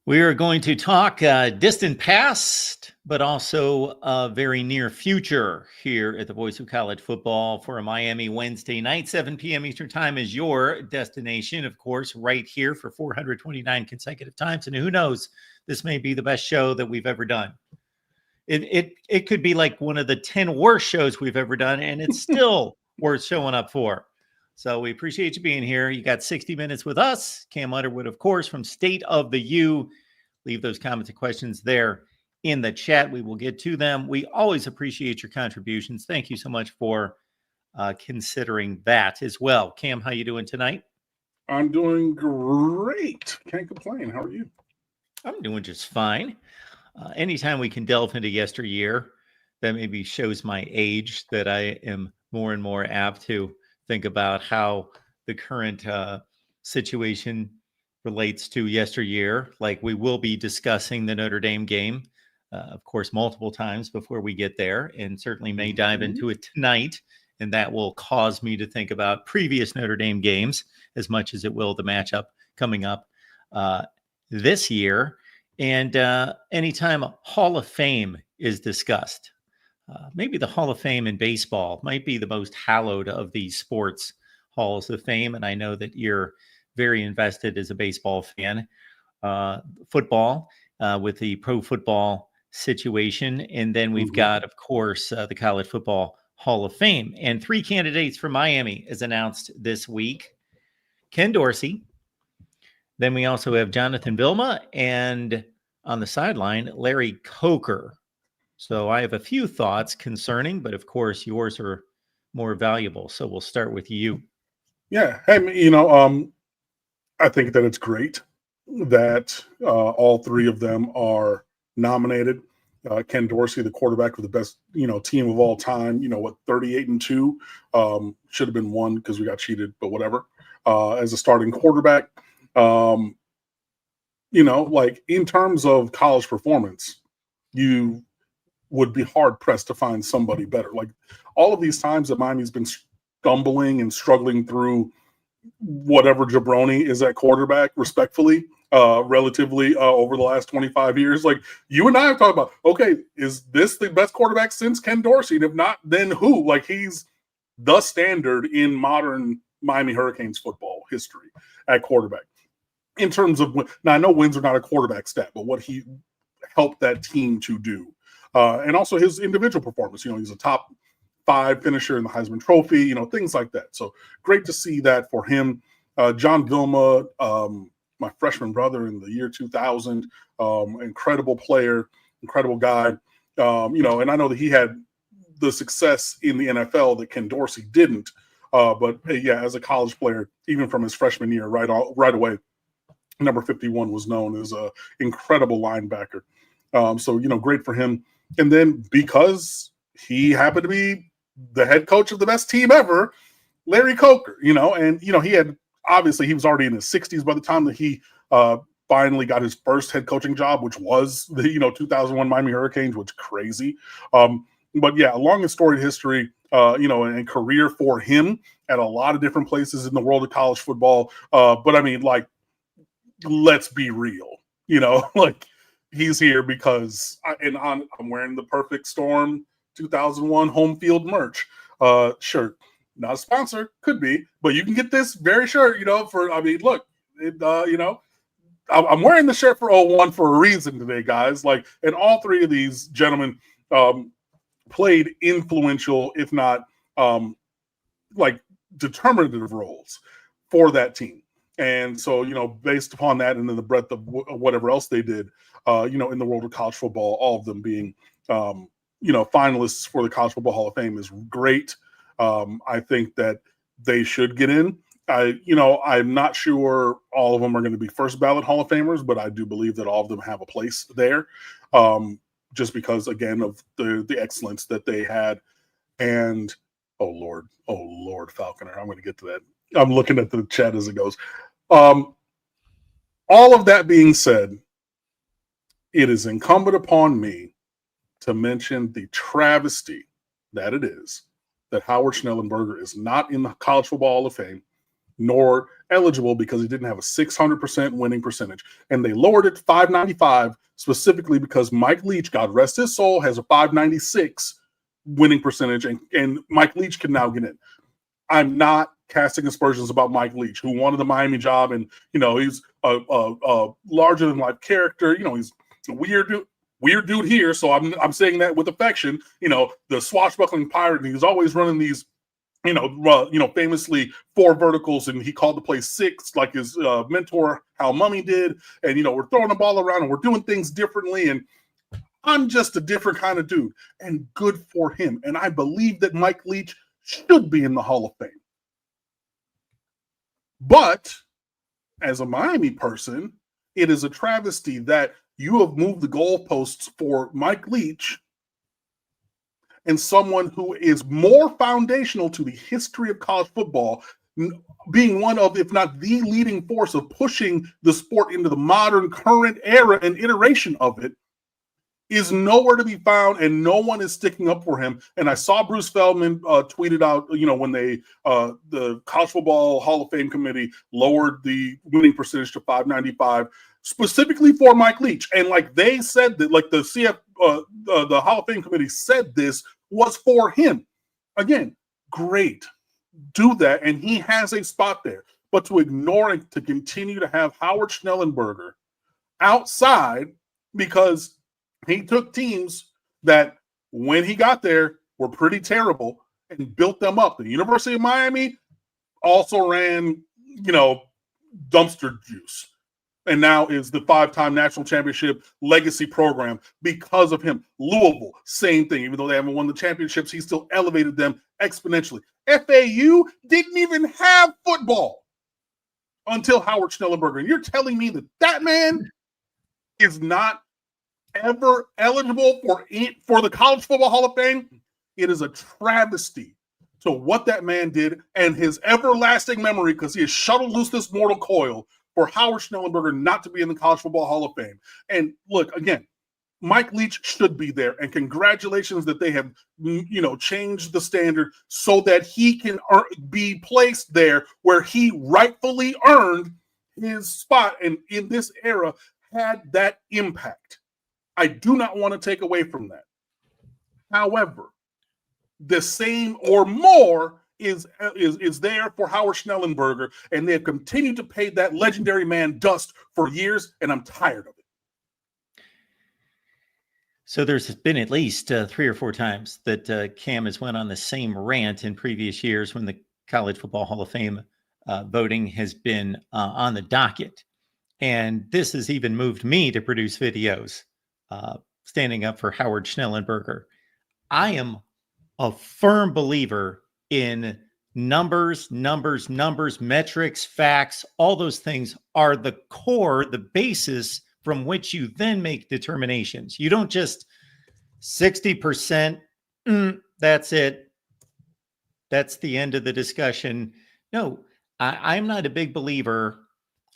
We are going to talk distant past, but also very near future here at the Voice of College Football for a Miami Wednesday night. 7 p.m. Eastern Time is your destination, of course, right here for 429 consecutive times. And who knows, this may be the best show that we've ever done. It could be like one of the 10 worst shows we've ever done, and it's still worth showing up for. So we appreciate you being here. You got 60 minutes with us. Cam Underwood, of course, from State of the U. Leave those comments and questions there in the chat. We will get to them. We always appreciate your contributions. Thank you so much for considering that as well. Cam, how you doing tonight? I'm doing great. Can't complain. How are you? I'm doing just fine. Anytime we can delve into yesteryear, that maybe shows my age, that I am more and more apt to think about how the current situation relates to yesteryear. Like, we will be discussing the Notre Dame game, of course, multiple times before we get there, and certainly may dive into it tonight. And that will cause me to think about previous Notre Dame games as much as it will the matchup coming up this year. And anytime Hall of Fame is discussed, maybe the Hall of Fame in baseball might be the most hallowed of these sports halls of fame. And I know that you're very invested as a baseball fan. Football with the pro football situation. And then we've got, of course, the College Football Hall of Fame. And 3 candidates for Miami is announced this week. Ken Dorsey. Then we also have Jonathan Vilma, and on the sideline, Larry Coker. So I have a few thoughts concerning, but of course yours are more valuable. So we'll start with you. Yeah. Hey, I think that it's great that all 3 of them are nominated. Ken Dorsey, the quarterback of the best, team of all time, 38-2, should have been 1 because we got cheated, but whatever. As a starting quarterback, like in terms of college performance, you would be hard pressed to find somebody better. Like all of these times that Miami's been stumbling and struggling through whatever jabroni is at quarterback, respectfully, relatively over the last 25 years. Like you and I have talked about, okay, is this the best quarterback since Ken Dorsey? And if not, then who? Like he's the standard in modern Miami Hurricanes football history at quarterback. In terms of, now I know wins are not a quarterback stat, but what he helped that team to do. And also his individual performance. He's a top 5 finisher in the Heisman Trophy, things like that. So great to see that for him. John Vilma, my freshman brother in the year 2000, incredible player, incredible guy. And I know that he had the success in the NFL that Ken Dorsey didn't. But yeah, as a college player, even from his freshman year, right away, number 51 was known as an incredible linebacker. So, great for him. And then because he happened to be the head coach of the best team ever, Larry Coker, he had, obviously he was already in his 60s by the time that he finally got his first head coaching job, which was the, 2001 Miami Hurricanes, which is crazy. But yeah, a long and storied history, and career for him at a lot of different places in the world of college football. But I mean, like, let's be real, like he's here because I'm wearing the Perfect Storm 2001 home field merch shirt. Not a sponsor, could be, but you can get this very shirt, look, I'm wearing the shirt for 01 for a reason today, guys. Like, and all 3 of these gentlemen played influential, if not like determinative roles for that team. And so, based upon that and then the breadth of whatever else they did, in the world of college football, all of them being, finalists for the College Football Hall of Fame is great. I think that they should get in. I'm not sure all of them are going to be first ballot Hall of Famers, but I do believe that all of them have a place there, just because, again, of the excellence that they had. And, oh, Lord, Falconer, I'm going to get to that. I'm looking at the chat as it goes. All of that being said, it is incumbent upon me to mention the travesty that it is that Howard Schnellenberger is not in the College Football Hall of Fame, nor eligible because he didn't have a 600% winning percentage. And they lowered it to 595 specifically because Mike Leach, God rest his soul, has a 596 winning percentage, and Mike Leach can now get in. I'm not casting aspersions about Mike Leach, who wanted the Miami job, and he's a larger than life character. He's a weird dude here, so I'm saying that with affection. The swashbuckling pirate, and he's always running these, famously 4 verticals, and he called the play 6 like his mentor Hal Mummy did. And we're throwing the ball around and we're doing things differently, and I'm just a different kind of dude, and good for him. And I believe that Mike Leach should be in the Hall of Fame. But as a Miami person, it is a travesty that you have moved the goalposts for Mike Leach and someone who is more foundational to the history of college football, being one of, if not the leading force of pushing the sport into the modern current era and iteration of it, is nowhere to be found, and no one is sticking up for him. And I saw Bruce Feldman tweeted out, when the College Football Hall of Fame committee lowered the winning percentage to 595, specifically for Mike Leach. And like they said that, like the Hall of Fame committee said this was for him. Again, great. Do that, and he has a spot there. But to ignore it, to continue to have Howard Schnellenberger outside because he took teams that, when he got there, were pretty terrible and built them up. The University of Miami also ran, dumpster juice, and now is the 5-time national championship legacy program because of him. Louisville, same thing. Even though they haven't won the championships, he still elevated them exponentially. FAU didn't even have football until Howard Schnellenberger. And you're telling me that man is not ever eligible for the College Football Hall of Fame? It is a travesty to what that man did and his everlasting memory, because he has shuttled loose this mortal coil for Howard Schnellenberger not to be in the College Football Hall of Fame. And look, again, Mike Leach should be there, and congratulations that they have, changed the standard so that he can be placed there where he rightfully earned his spot, and in this era had that impact. I do not want to take away from that. However, the same or more is there for Howard Schnellenberger, and they have continued to pay that legendary man dust for years, and I'm tired of it. So there's been at least 3 or 4 times that Cam has went on the same rant in previous years when the College Football Hall of Fame voting has been on the docket. And this has even moved me to produce videos standing up for Howard Schnellenberger. I am a firm believer in numbers, metrics, facts. All those things are the core, the basis from which you then make determinations. You don't just 60%, that's it. That's the end of the discussion. No, I'm not a big believer,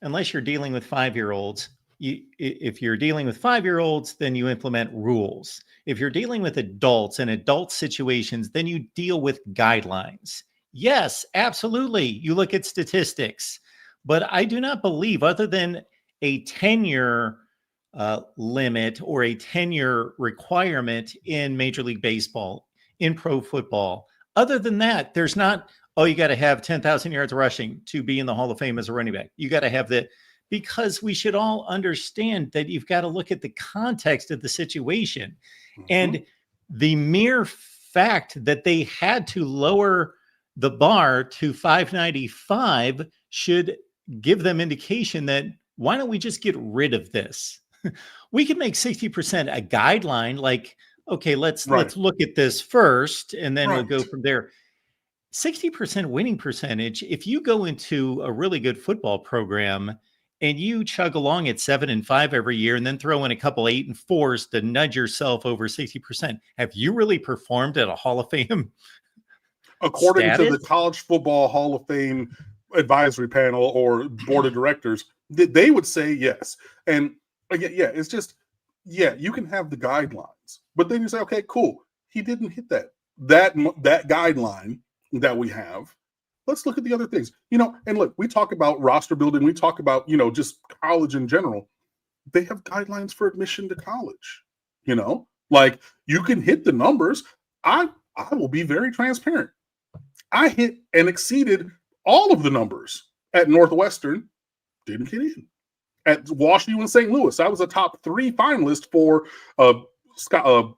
unless you're dealing with 5-year-olds. If you're dealing with 5-year-olds, then you implement rules. If you're dealing with adults and adult situations, then you deal with guidelines. Yes, absolutely. You look at statistics, but I do not believe, other than a tenure limit or a tenure requirement in Major League Baseball, in pro football, other than that, there's not, you got to have 10,000 yards rushing to be in the Hall of Fame as a running back. You got to have that. Because we should all understand that you've got to look at the context of the situation. Mm-hmm. And the mere fact that they had to lower the bar to 595 should give them indication that, why don't we just get rid of this? We can make 60% a guideline, like, okay, let's look at this first, and then we'll go from there. 60% winning percentage, if you go into a really good football program and you chug along at 7-5 every year, and then throw in a couple 8 and 4s to nudge yourself over 60%. Have you really performed at a Hall of Fame? According to the College Football Hall of Fame advisory panel or board of directors, they would say yes. And again, it's just, you can have the guidelines, but then you say, okay, cool. He didn't hit that guideline that we have. let's look at the other things. And look, we talk about roster building. We talk about, just college in general. They have guidelines for admission to college. Like you can hit the numbers. I will be very transparent. I hit and exceeded all of the numbers at Northwestern, didn't get in. At WashU and St. Louis, I was a top 3 finalist for a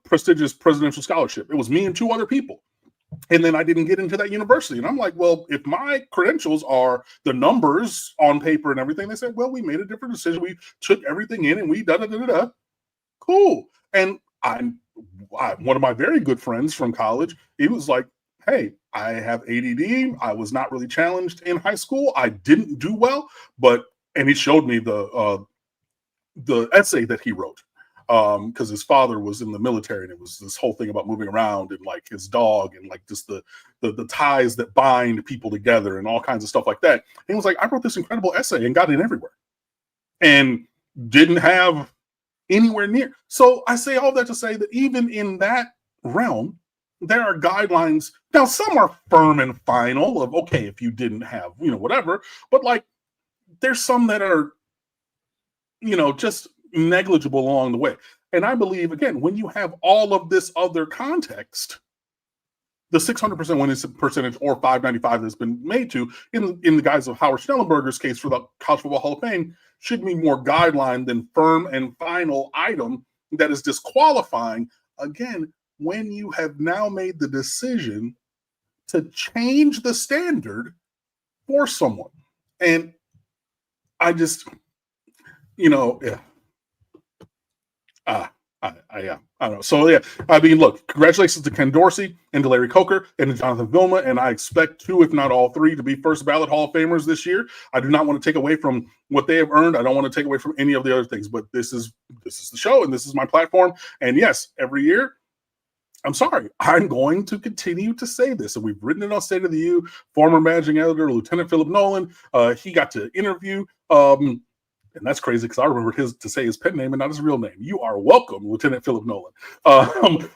prestigious presidential scholarship. It was me and 2 other people. And then I didn't get into that university. And I'm like, well, if my credentials are the numbers on paper and everything, they said, well, we made a different decision. We took everything in and we da-da-da-da-da. Cool. And one of my very good friends from college, he was like, hey, I have ADD. I was not really challenged in high school. I didn't do well, and he showed me the essay that he wrote because his father was in the military, and it was this whole thing about moving around and like his dog and like just the ties that bind people together and all kinds of stuff like that. And he was like, I wrote this incredible essay and got in everywhere and didn't have anywhere near. So I say all that to say that even in that realm, there are guidelines. Now, some are firm and final of, okay, if you didn't have, whatever, but like there's some that are, just negligible along the way. And I believe, again, when you have all of this other context, the 600% winning percentage or 595 that's been made to in the guise of Howard Schnellenberger's case for the College Football Hall of Fame should be more guideline than firm and final item that is disqualifying. Again, when you have now made the decision to change the standard for someone. And I just, yeah. I don't know. So, yeah, I mean, look, congratulations to Ken Dorsey and to Larry Coker and to Jonathan Vilma. And I expect 2, if not all 3, to be first ballot Hall of Famers this year. I do not want to take away from what they have earned. I don't want to take away from any of the other things, but this is the show and this is my platform. And yes, every year, I'm sorry, I'm going to continue to say this. And we've written it on State of the U. Former managing editor, Lieutenant Philip Nolan, he got to interview and that's crazy because I remember to say his pen name and not his real name. You are welcome, Lieutenant Philip Nolan.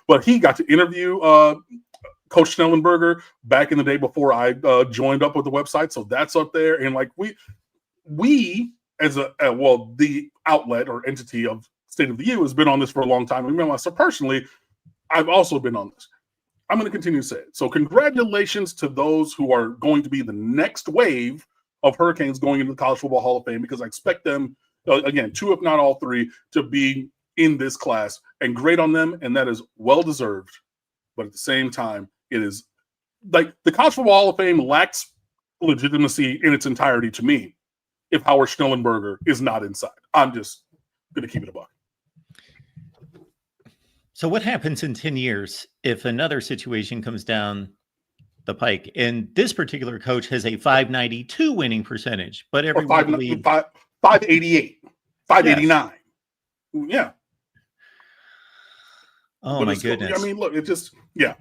But he got to interview Coach Schnellenberger back in the day before I joined up with the website. So that's up there. And like we as the outlet or entity of State of the U has been on this for a long time. And myself personally, I've also been on this. I'm going to continue to say it. So congratulations to those who are going to be the next wave of Hurricanes going into the College Football Hall of Fame, because I expect them, again, 2, if not all 3, to be in this class, and great on them, and that is well-deserved. But at the same time, it is like the College Football Hall of Fame lacks legitimacy in its entirety to me if Howard Schnellenberger is not inside. I'm just going to keep it a buck. So what happens in 10 years if another situation comes down the pike? And this particular coach has a 592 winning percentage, but everyone believes 588, 589. Yes. Yeah. Oh, but my goodness. I mean, look, it just, yeah,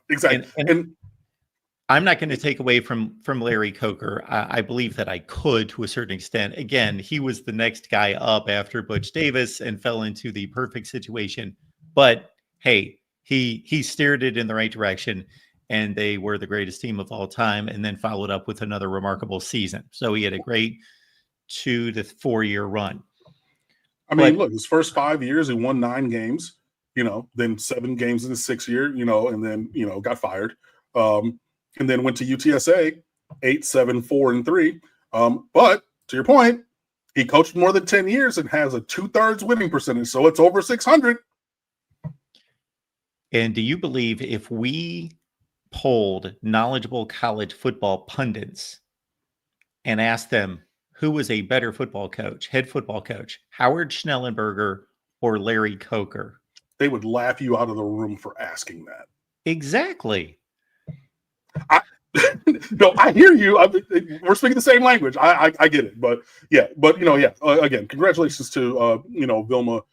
exactly. And I'm not going to take away from Larry Coker. I believe that I could to a certain extent. Again, he was the next guy up after Butch Davis and fell into the perfect situation. But hey, he steered it in the right direction. And they were the greatest team of all time, and then followed up with another remarkable season. So he had a great 2 to 4 year run. I mean, look, his first 5 years, he won 9 games, then 7 games in his 6th year, and then, got fired. And then went to UTSA, 8, 7, 4, and 3. But to your point, he coached more than 10 years and has a 2/3 winning percentage. So it's over 600. And do you believe if we polled knowledgeable college football pundits and asked them who was a better football coach, head football coach, Howard Schnellenberger or Larry Coker, they would laugh you out of the room for asking that. Exactly. No, I hear you. We're speaking the same language. I get it, but again, congratulations to Vilma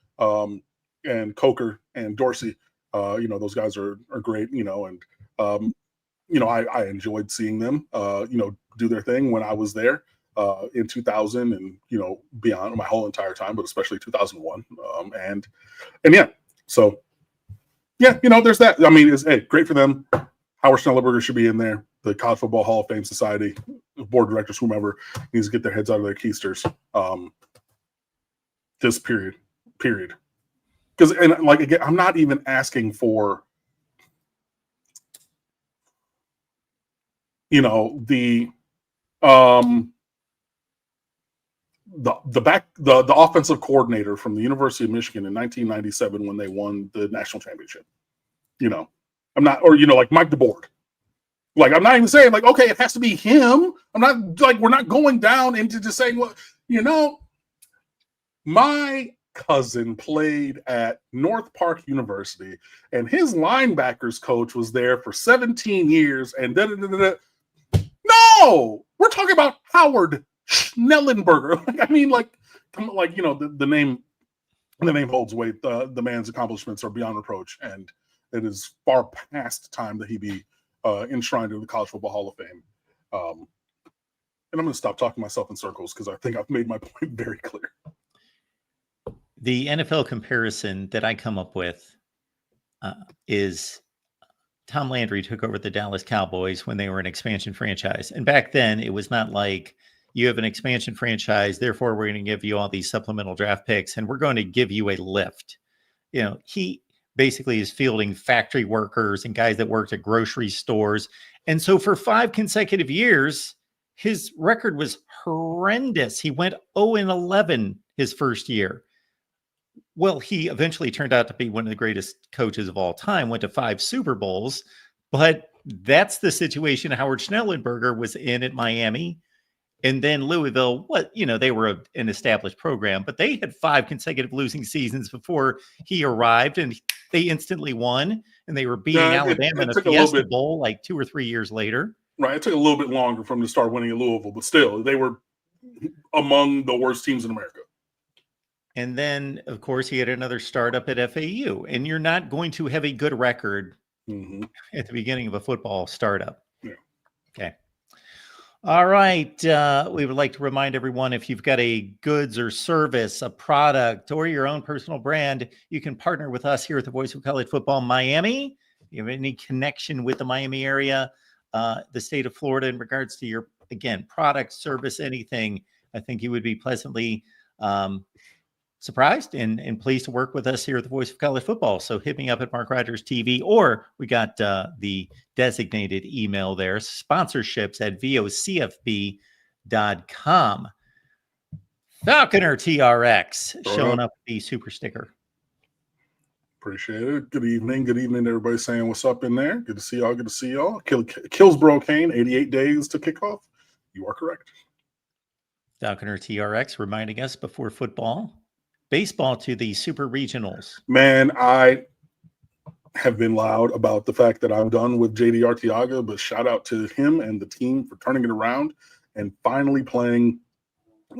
and Coker and Dorsey. Those guys are great. I enjoyed seeing them, do their thing when I was there in 2000 and, beyond my whole entire time, but especially 2001. So, there's that. I mean, it's great for them. Howard Schnellenberger should be in there. the College Football Hall of Fame Society, board directors, whomever, needs to get their heads out of their keisters. This period. Because, and like, again, I'm not even asking for, the offensive coordinator from the University of Michigan in 1997 when they won the national championship. I'm not, or like Mike DeBoer. Like, I'm not even saying like, okay, it has to be him. I'm not like, we're not going down into just saying, well, my cousin played at North Park University, and his linebackers coach was there for 17 years. And no, we're talking about Howard Schnellenberger. The name holds weight. The man's accomplishments are beyond reproach, and it is far past time that he be enshrined in the College Football Hall of Fame. And I'm going to stop talking myself in circles because I think I've made my point very clear. The NFL comparison that I come up with is Tom Landry took over the Dallas Cowboys when they were an expansion franchise. And back then, it was not like you have an expansion franchise, therefore we're going to give you all these supplemental draft picks and we're going to give you a lift. He basically is fielding factory workers and guys that worked at grocery stores. And so for 5 consecutive years, his record was horrendous. He went 0-11 his first year. Well, he eventually turned out to be one of the greatest coaches of all time, went to 5 Super Bowls, but that's the situation Howard Schnellenberger was in at Miami. And then Louisville, they were an established program, but they had 5 consecutive losing seasons before he arrived, and they instantly won, and they were beating Alabama in a Fiesta Bowl like 2 or 3 years later. Right. It took a little bit longer for them to start winning at Louisville, but still, they were among the worst teams in America. And then, of course, he had another startup at FAU, and you're not going to have a good record at the beginning of a football startup. Yeah. Okay. All right. We would like to remind everyone, if you've got a goods or service, a product, or your own personal brand, you can partner with us here at the Voice of College Football Miami. If you have any connection with the Miami area, the state of Florida, in regards to your, again, product, service, anything, I think you would be pleasantly surprised and pleased to work with us here at the Voice of College Football. So hit me up at MarkRogersTV, or we got the designated email there, sponsorships at vocfb.com. Falconer TRX showing up the super sticker. Appreciate it. Good evening. Good evening to everybody saying what's up in there. Good to see y'all. Good to see y'all. Killsborough Kane, 88 days to kick off. You are correct. Falconer TRX reminding us before football, baseball to the super regionals. Man, I have been loud about the fact that I'm done with JD Arteaga, but shout out to him and the team for turning it around and finally playing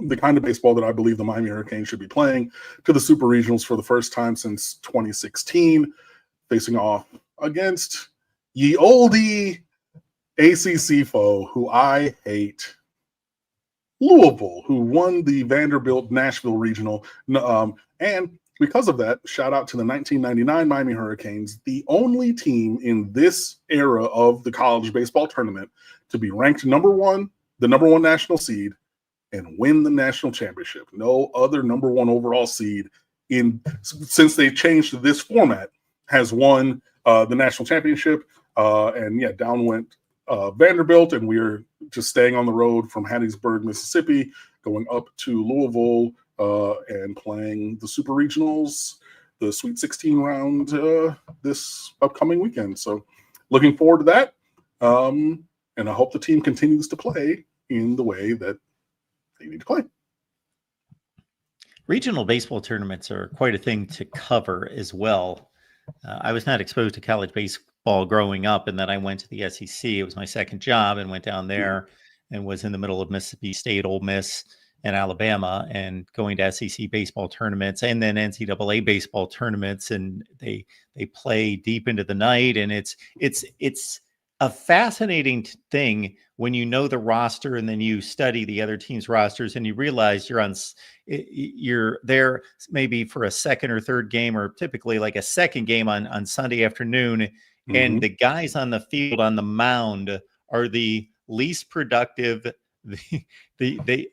the kind of baseball that I believe the Miami Hurricanes should be playing to the super regionals for the first time since 2016, facing off against ye oldie ACC foe who I hate, Louisville, who won the Vanderbilt Nashville regional. And because of that, shout out to the 1999 Miami Hurricanes, the only team in this era of the college baseball tournament to be ranked number one, the number one national seed, and win the national championship. No other number one overall seed since they changed to this format has won the national championship. Down went Vanderbilt, and we're just staying on the road from Hattiesburg, Mississippi, going up to Louisville and playing the Super Regionals, the Sweet 16 round this upcoming weekend. So looking forward to that. And I hope the team continues to play in the way that they need to play. Regional baseball tournaments are quite a thing to cover as well. I was not exposed to college baseball growing up, and then I went to the SEC. It was my second job, and went down there and was in the middle of Mississippi State, Ole Miss, and Alabama, and going to SEC baseball tournaments and then NCAA baseball tournaments, and they play deep into the night, and it's a fascinating thing when you know the roster and then you study the other team's rosters and you realize you're there maybe for a second or third game, or typically like a second game on Sunday afternoon. And the guys on the field, on the mound, are the least productive.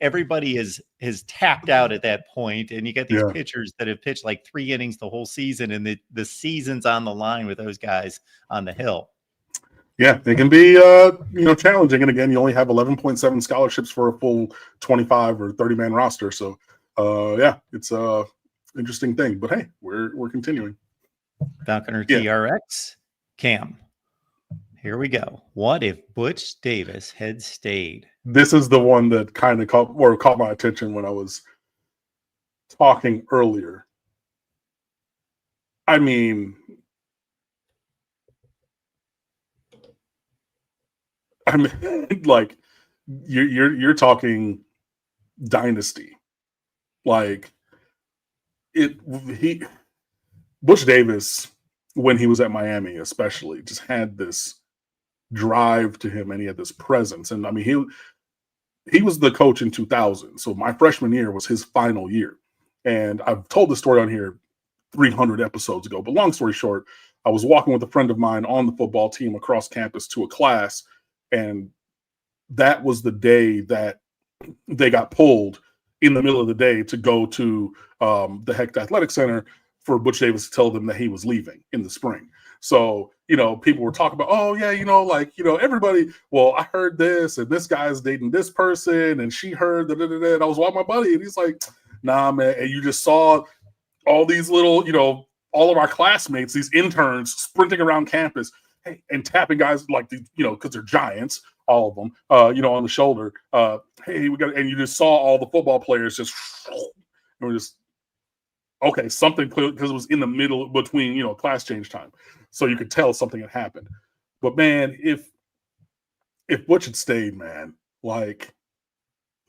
Everybody has tapped out at that point, and you get these pitchers that have pitched like 3 innings the whole season, and the season's on the line with those guys on the hill. Yeah, it can be challenging. And again, you only have 11.7 scholarships for a full 25 or 30-man roster. So it's a interesting thing. But hey, we're continuing. Falconer TRX, Cam. Here we go. What if Butch Davis had stayed? This is the one that kind of caught my attention when I was talking earlier. I mean, like you're talking dynasty. Like Butch Davis, when he was at Miami, especially, just had this drive to him, and he had this presence. And I mean, he was the coach in 2000. So my freshman year was his final year. And I've told the story on here 300 episodes ago. But long story short, I was walking with a friend of mine on the football team across campus to a class. And that was the day that they got pulled in the middle of the day to go to the Hecht Athletic Center for Butch Davis to tell them that he was leaving in the spring. So, people were talking about, everybody, well, I heard this, and this guy's dating this person, and she heard that. And I was with my buddy, and he's like, nah, man. And you just saw all these little, all of our classmates, these interns sprinting around campus, hey, and tapping guys like, because they're giants, all of them, on the shoulder. Hey, and you just saw all the football players just, and we're just, okay, something clear, because it was in the middle between, class change time. So you could tell something had happened. But man, if Butch had stayed, man, like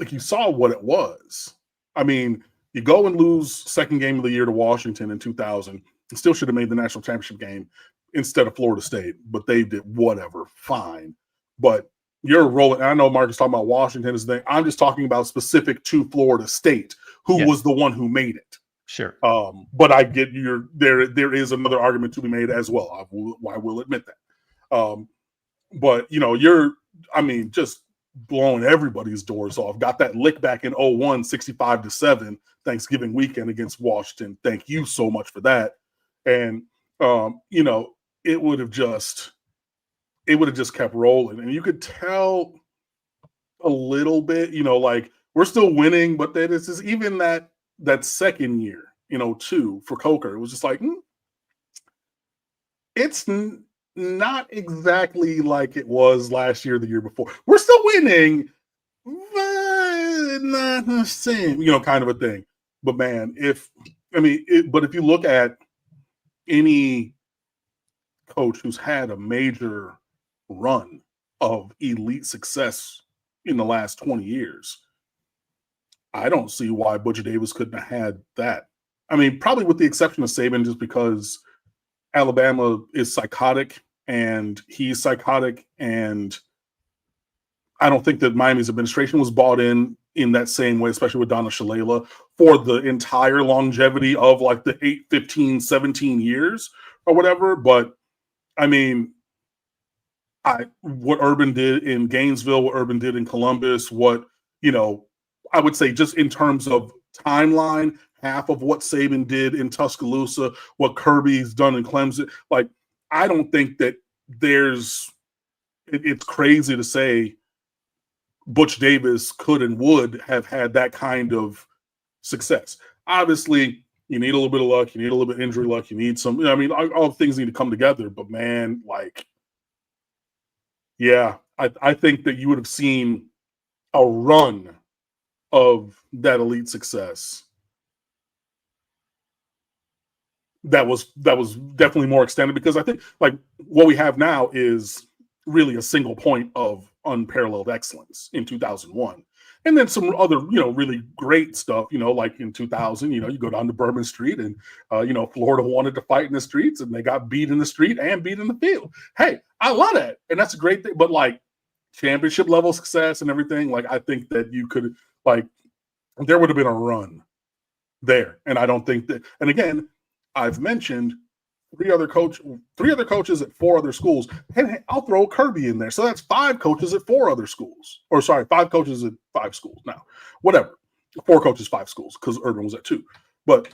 you saw what it was. I mean, you go and lose second game of the year to Washington in 2000, and still should have made the national championship game instead of Florida State, but they did whatever, fine. But you're rolling. I know Mark is talking about Washington as the thing. I'm just talking about specific to Florida State, who was the one who made it. Sure. But I get there is another argument to be made as well. I will admit that. But you're just blowing everybody's doors off. Got that lick back in 01, 65-7, Thanksgiving weekend against Washington. Thank you so much for that. And it would have just kept rolling. And you could tell a little bit, like we're still winning, but then it's just even that second year, too, for Coker, it was just like, it's not exactly like it was last year, the year before. We're still winning, but not the same, kind of a thing. But man, if you look at any coach who's had a major run of elite success in the last 20 years, I don't see why Butch Davis couldn't have had that. I mean, probably with the exception of Saban, just because Alabama is psychotic and he's psychotic, and I don't think that Miami's administration was bought in that same way, especially with Donna Shalala, for the entire longevity of like the 8, 15, 17 years or whatever. But I mean, what Urban did in Gainesville, what Urban did in Columbus, I would say just in terms of timeline, half of what Saban did in Tuscaloosa, what Kirby's done in Clemson. Like, I don't think that it's crazy to say Butch Davis could and would have had that kind of success. Obviously, you need a little bit of luck. You need a little bit of injury luck. You need some, all things need to come together. But man, I think that you would have seen a run of that elite success that was definitely more extended, because I think what we have now is really a single point of unparalleled excellence in 2001. And then some other, really great stuff, like in 2000, you go down to Bourbon Street and, Florida wanted to fight in the streets and they got beat in the street and beat in the field. Hey, I love that. And that's a great thing. But championship level success and everything, I think that you could, there would have been a run there. And I don't think that, and again, I've mentioned three other coaches at 4 other schools. Hey, I'll throw Kirby in there. So that's 5 coaches at 4 other schools. Or sorry, 5 coaches at 5 schools. Now, whatever. 4 coaches, 5 schools, because Urban was at 2. But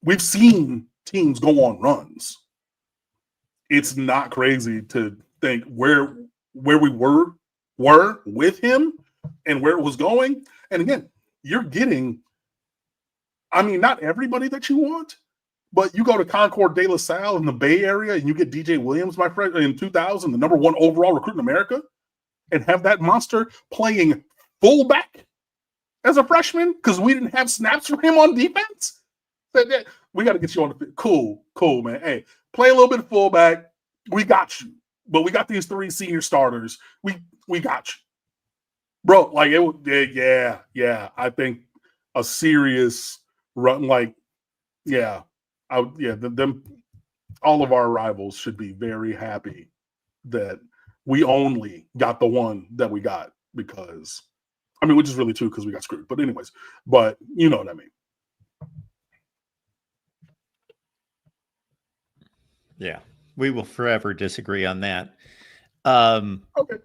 we've seen teams go on runs. It's not crazy to think where we were with him and where it was going. And again, you're getting, I mean, not everybody that you want, but you go to Concord de La Salle in the Bay Area and you get DJ Williams, my friend, in 2000, the number 1 overall recruit in America, and have that monster playing fullback as a freshman because we didn't have snaps for him on defense. We got to get you on the field. Cool, man. Hey, play a little bit of fullback. We got you. But we got these 3 senior starters. We got you. Bro, like, yeah. I think a serious run, like, yeah. Them all of our rivals should be very happy that we only got the one that we got because, I mean, which is really 2 because we got screwed. But anyways, but you know what I mean. Yeah, we will forever disagree on that. Okay.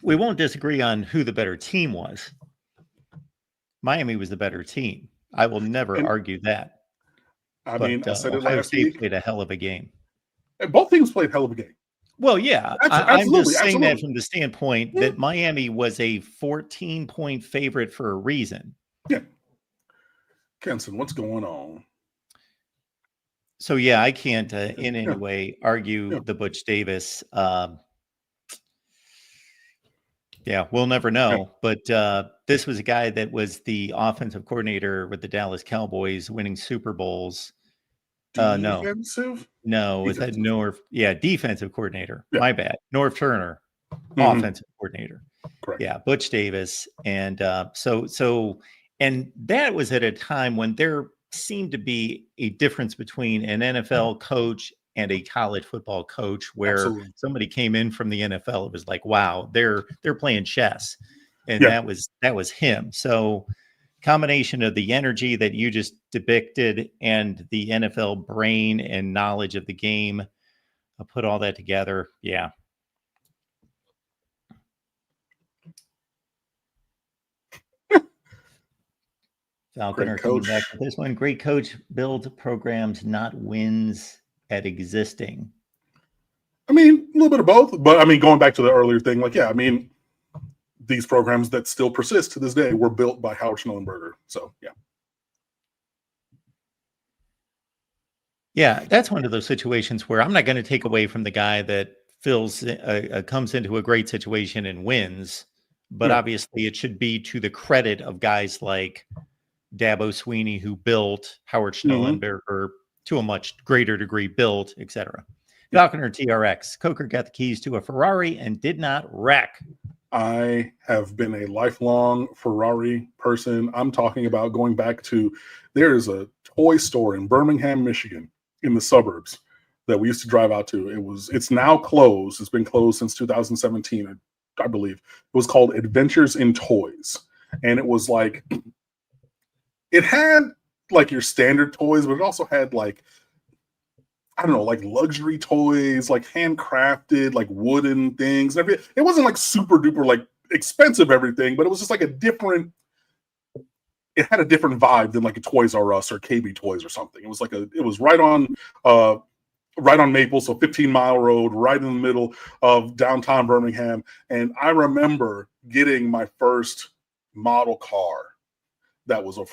We won't disagree on who the better team was. Miami was the better team. I will never argue that. I mean, I said it Ohio last State week. played a hell of a game. And both teams played a hell of a game. Well, yeah. I'm just saying that from the standpoint that Miami was a 14-point favorite for a reason. Yeah. Kenson, what's going on? So, yeah, I can't in any way argue the Butch Davis. Yeah, we'll never know. But this was a guy that was the offensive coordinator with the Dallas Cowboys, winning Super Bowls. Defensive? No, was that Norv? Yeah, defensive coordinator. Yeah. My bad. Norv Turner, offensive coordinator. Correct. Yeah, Butch Davis. And and that was at a time when there seemed to be a difference between an NFL coach and a college football coach, where somebody came in from the NFL. It was like, wow, they're playing chess. And that was him. So combination of the energy that you just depicted and the NFL brain and knowledge of the game, I'll put all that together. Yeah. Falconer coming back with this one. Great coach builds programs, not wins at existing. I mean, a little bit of both. But I mean, going back to the earlier thing, like, yeah, I mean, these programs that still persist to this day were built by Howard Schnellenberger. So, yeah. Yeah, that's one of those situations where I'm not going to take away from the guy that comes into a great situation and wins. But obviously it should be to the credit of guys like Dabo Sweeney, who built, Howard Schnellenberger to a much greater degree built, etc. Falconer TRX. Coker got the keys to a Ferrari and did not wreck. I have been a lifelong Ferrari person. I'm talking about going back to, there is a toy store in Birmingham, Michigan, in the suburbs that we used to drive out to. It's now closed. It's been closed since 2017, I believe. It was called Adventures in Toys. And it was like, it had like your standard toys, but it also had like, I don't know, like luxury toys, like handcrafted, like wooden things. It wasn't like super duper like expensive everything, but it was just like it had a different vibe than like a Toys R Us or KB Toys or something. It was like it was right on Maple, so 15 Mile Road, right in the middle of downtown Birmingham. And I remember getting my first model car that was a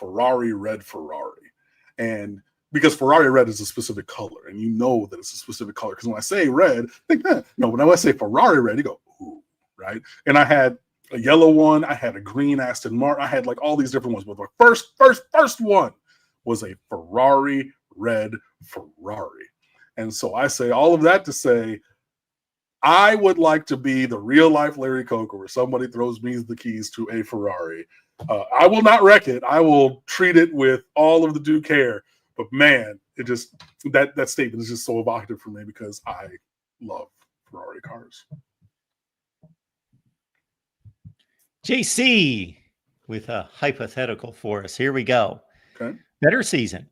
red Ferrari. And because Ferrari red is a specific color, and you know that it's a specific color. Because when I say red, think that. No, when I say Ferrari red, you go, ooh, right? And I had a yellow one, I had a green Aston Martin, I had like all these different ones. But my first one was a Ferrari red Ferrari. And so I say all of that to say, I would like to be the real life Larry Coker, where somebody throws me the keys to a Ferrari. I will not wreck it. I will treat it with all of the due care. But man, it just that statement is just so evocative for me because I love Ferrari cars. JC with a hypothetical for us. Here we go. Okay. Better season,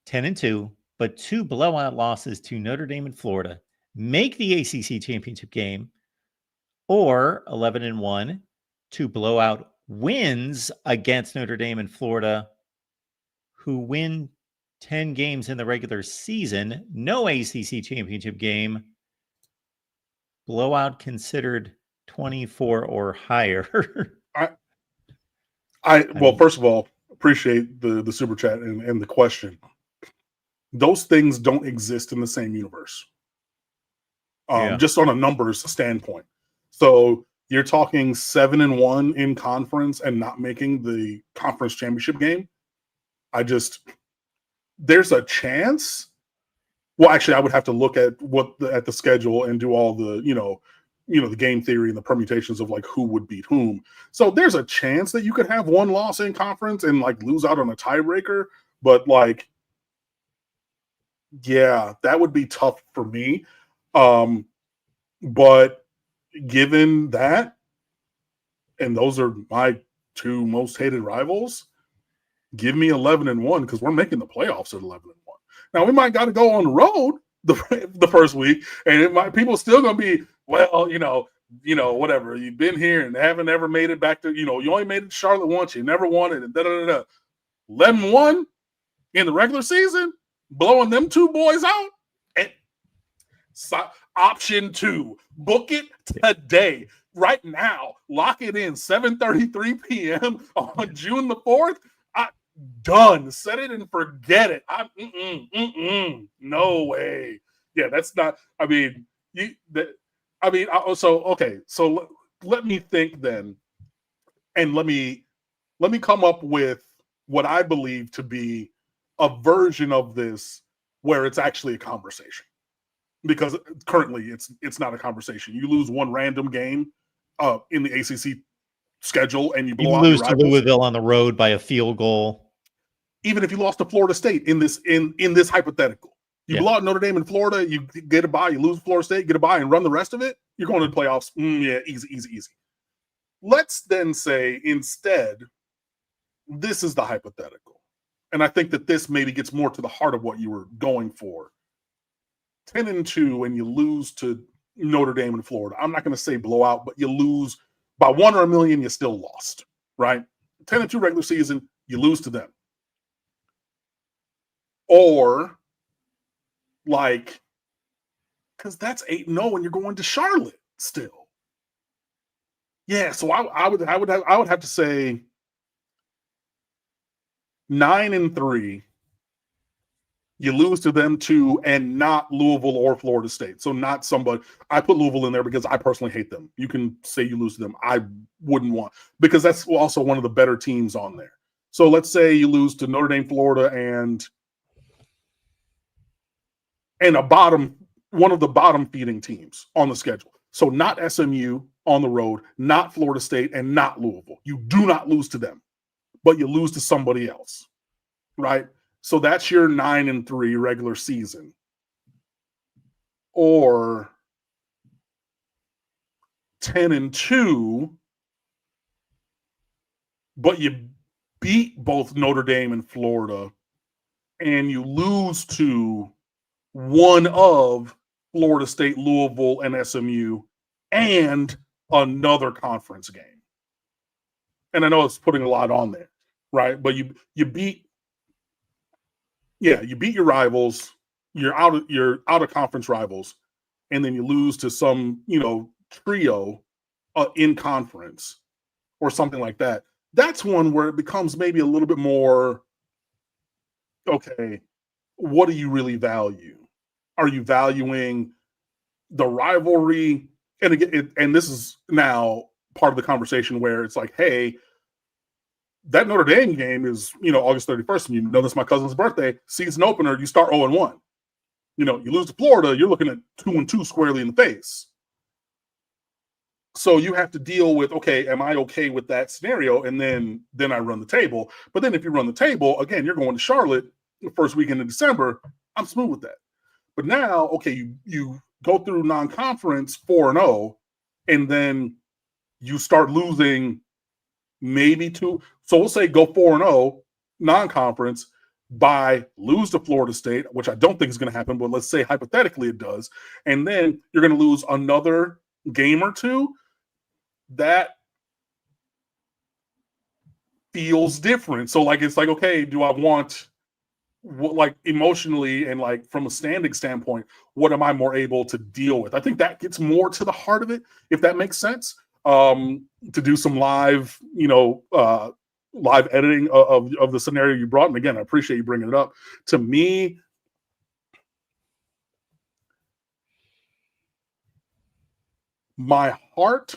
10-2 but 2 blowout losses to Notre Dame and Florida make the ACC championship game, or 11-1, 2 blowout wins against Notre Dame and Florida, who win 10 games in the regular season, no ACC championship game, blowout considered 24 or higher. Well, first of all, appreciate the super chat and the question. Those things don't exist in the same universe. Just on a numbers standpoint. So you're talking 7-1 in conference and not making the conference championship game. There's a chance. Well, actually, I would have to look at at the schedule and do all the, the game theory and the permutations of like who would beat whom. So there's a chance that you could have one loss in conference and like lose out on a tiebreaker. But like, yeah, that would be tough for me. But given that, and those are my 2 most hated rivals, give me 11-1 because we're making the playoffs at 11-1. Now we might got to go on the road the first week, and people still gonna be, well, whatever. You've been here and haven't ever made it back to, you only made it to Charlotte once, you never won it, and 11-1 in the regular season, blowing them 2 boys out. And option 2, book it today, right now, lock it in, 7:33 p.m. on June the 4th. Done. Set it and forget it. No way. Yeah, that's not. So let me think then, and let me come up with what I believe to be a version of this where it's actually a conversation. Because currently it's not a conversation. You lose one random game in the ACC schedule and you blow out lose to Louisville on the road by a field goal. Even if you lost to Florida State in this hypothetical, you blow out Notre Dame in Florida, you get a bye, you lose Florida State, get a bye, and run the rest of it, you're going to the playoffs. Yeah, easy. Let's then say instead, this is the hypothetical. And I think that this maybe gets more to the heart of what you were going for. 10-2 and you lose to Notre Dame and Florida. I'm not going to say blowout, but you lose by 1 or a million, you still lost, right? 10-2 regular season, you lose to them. Or like, because that's 8-0 and you're going to Charlotte still. Yeah, so I would have to say 9-3. You lose to them too, and not Louisville or Florida State. So not somebody. I put Louisville in there because I personally hate them. You can say you lose to them. I wouldn't want, because that's also one of the better teams on there. So let's say you lose to Notre Dame, Florida, and one of the bottom feeding teams on the schedule. So not SMU on the road, not Florida State, and not Louisville. You do not lose to them, but you lose to somebody else, right? So that's your 9-3 regular season. Or 10-2, but you beat both Notre Dame and Florida, and you lose to one of Florida State, Louisville, and SMU, and another conference game. And I know it's putting a lot on there, right? But you beat your rivals, your out of conference rivals, and then you lose to some, trio in conference or something like that. That's one where it becomes maybe a little bit more, okay, what do you really value? Are you valuing the rivalry? And again, and this is now part of the conversation where it's like, hey, that Notre Dame game is, August 31st, and that's my cousin's birthday, season opener, you start 0-1. You lose to Florida, you're looking at 2-2 squarely in the face. So you have to deal with, okay, am I okay with that scenario? And then I run the table. But then if you run the table, again, you're going to Charlotte the first weekend in December, I'm smooth with that. But now, okay, you go through non-conference 4-0, and then you start losing maybe 2. So we'll say go 4-0 non-conference. lose to Florida State, which I don't think is going to happen, but let's say hypothetically it does, and then you're going to lose another game or two, that feels different. So like, it's like, okay, do I want, like, emotionally and like from a standing standpoint, what am I more able to deal with? I think that gets more to the heart of it, if that makes sense. To do some live, live editing of the scenario you brought. And again, I appreciate you bringing it up. To me, my heart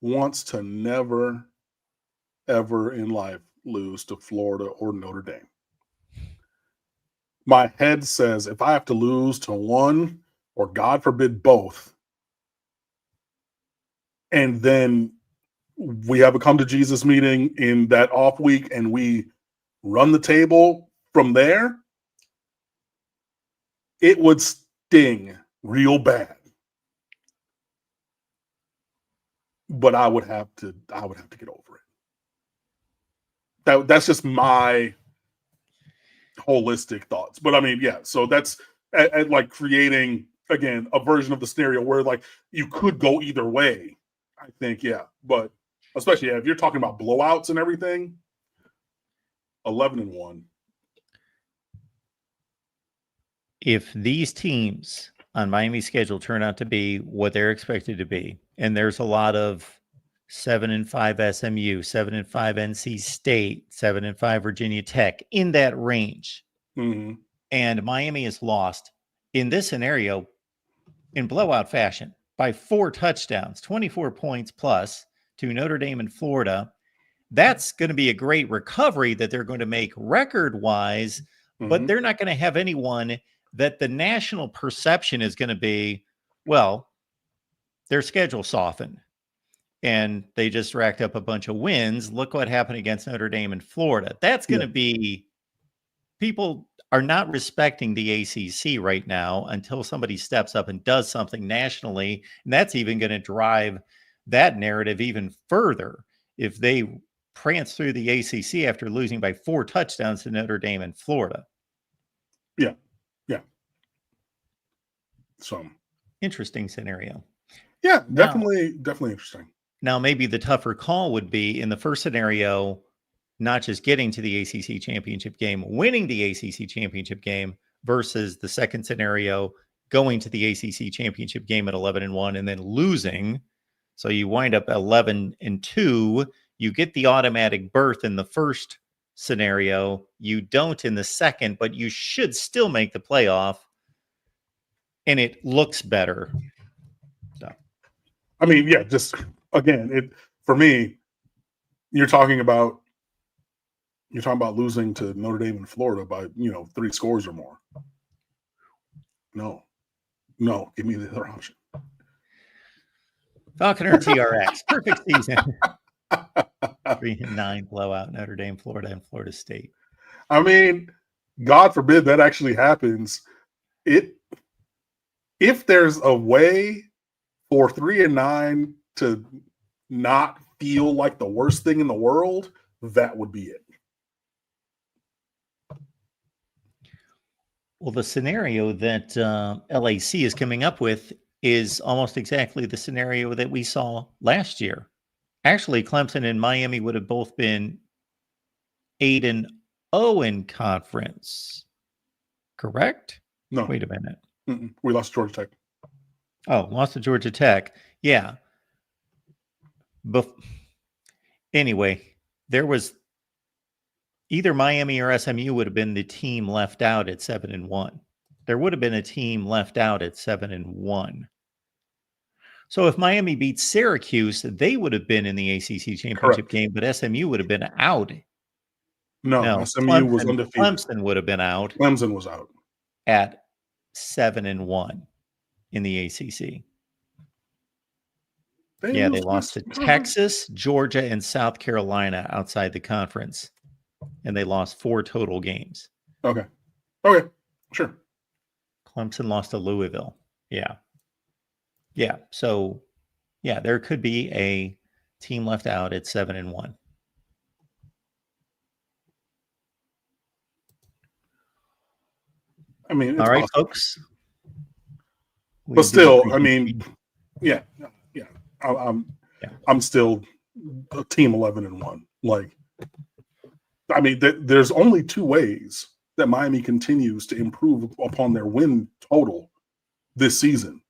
wants to never, ever in life lose to Florida or Notre Dame. My head says if I have to lose to one, or God forbid both, and then we have a come to Jesus meeting in that off week and we run the table from there, it would sting real bad. But I would have to get over it. That's just my holistic thoughts. But I mean, yeah, so that's at like creating, again, a version of the scenario where like you could go either way. I think, yeah. But especially if you're talking about blowouts and everything, 11-1. If these teams on Miami's schedule turn out to be what they're expected to be, and there's a lot of 7-5 SMU, 7-5 NC State, 7-5 Virginia Tech in that range, and Miami is lost in this scenario in blowout fashion by 4 touchdowns, 24 points plus to Notre Dame and Florida, that's going to be a great recovery that they're going to make record-wise, but they're not going to have anyone that the national perception is going to be, well, their schedule softened and they just racked up a bunch of wins. Look what happened against Notre Dame and Florida. That's going to be, people are not respecting the ACC right now until somebody steps up and does something nationally. And that's even going to drive that narrative even further if they prance through the ACC after losing by 4 touchdowns to Notre Dame and Florida. Yeah. Yeah. So interesting scenario. Yeah, definitely interesting. Now, maybe the tougher call would be in the first scenario, not just getting to the ACC championship game, winning the ACC championship game, versus the second scenario, going to the ACC championship game at 11-1 and then losing. So you wind up 11-2. You get the automatic berth in the first scenario. You don't in the second, but you should still make the playoff. And it looks better. So, I mean, yeah, just again, for me, you're talking about losing to Notre Dame and Florida by 3 scores or more. No, give me the other option. Falconer TRX, perfect season. 3-9 blowout Notre Dame, Florida, and Florida State. I mean, God forbid that actually happens. If there's a way for 3-9 to not feel like the worst thing in the world, that would be it. Well, the scenario that LAC is coming up with is almost exactly the scenario that we saw last year. Actually, Clemson and Miami would have both been 8-0 in conference. Correct? No. Wait a minute. We lost to Georgia Tech. Oh, lost to Georgia Tech. Yeah. Anyway, there was either Miami or SMU would have been the team left out at 7-1. There would have been a team left out at 7-1. So if Miami beats Syracuse, they would have been in the ACC championship game, but SMU would have been out. No, SMU was undefeated. Clemson would have been out. Clemson was out at 7-1 in the ACC. They lost to Texas, Georgia, and South Carolina outside the conference, and they lost 4 total games. Okay, sure. Clemson lost to Louisville. Yeah. So, yeah, there could be a team left out at 7-1. I mean, it's All right, possible. folks. But still, I mean, yeah. I'm still a team 11-1. Like, I mean, there's only two ways that Miami continues to improve upon their win total this season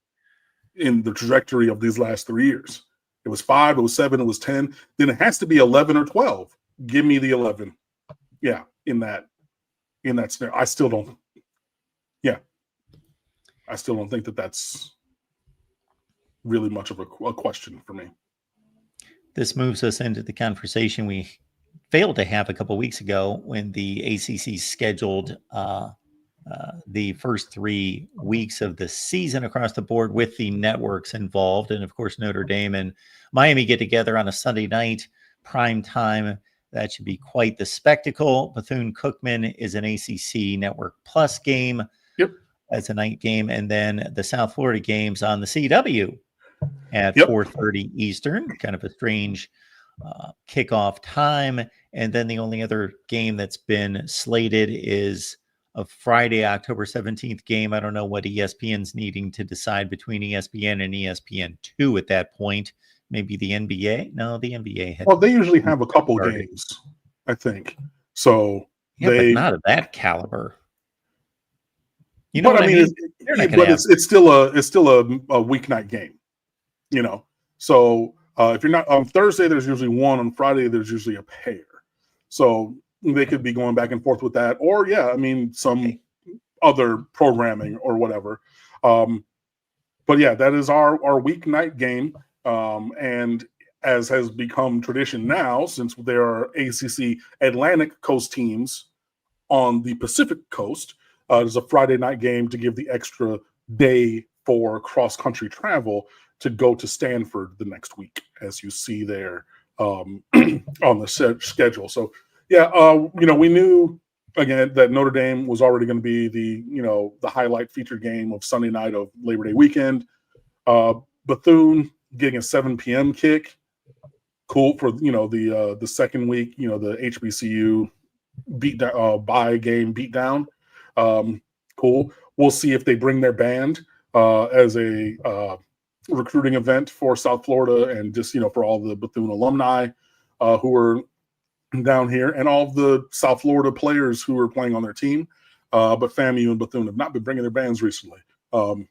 in the trajectory of these last 3 years. It was 5, it was 7, it was 10. Then it has to be 11 or 12. Give me the 11. Yeah, in that scenario. I still don't think that that's really much of a question for me. This moves us into the conversation we failed to have a couple weeks ago when the ACC scheduled the first 3 weeks of the season across the board with the networks involved. And of course, Notre Dame and Miami get together on a Sunday night, prime time. That should be quite the spectacle. Bethune-Cookman is an ACC Network Plus game. Yep. As a night game. And then the South Florida games on the CW at 4:30 Eastern, kind of a strange kickoff time. And then the only other game that's been slated is a Friday, October 17th game. I don't know what ESPN's needing to decide between ESPN and ESPN2 at that point. Maybe the NBA? No, the NBA had. Well, they usually have a couple games, I think. So yeah, but not of that caliber. You know but what I mean? It's still a weeknight game, you know. So if you're not on Thursday, there's usually one. On Friday, there's usually a pair. So they could be going back and forth with that, or some other programming or whatever. But yeah, that is our weeknight game, and as has become tradition now, since there are ACC Atlantic Coast teams on the Pacific Coast. There's a Friday night game to give the extra day for cross-country travel to go to Stanford the next week, as you see there on the schedule. So, we knew, again, that Notre Dame was already going to be the highlight feature game of Sunday night of Labor Day weekend. Bethune getting a 7 p.m. kick. Cool for, the second week, the HBCU bye game beatdown. Cool. We'll see if they bring their band as a recruiting event for South Florida and just, for all the Bethune alumni who are down here and all the South Florida players who are playing on their team. But FAMU and Bethune have not been bringing their bands recently. And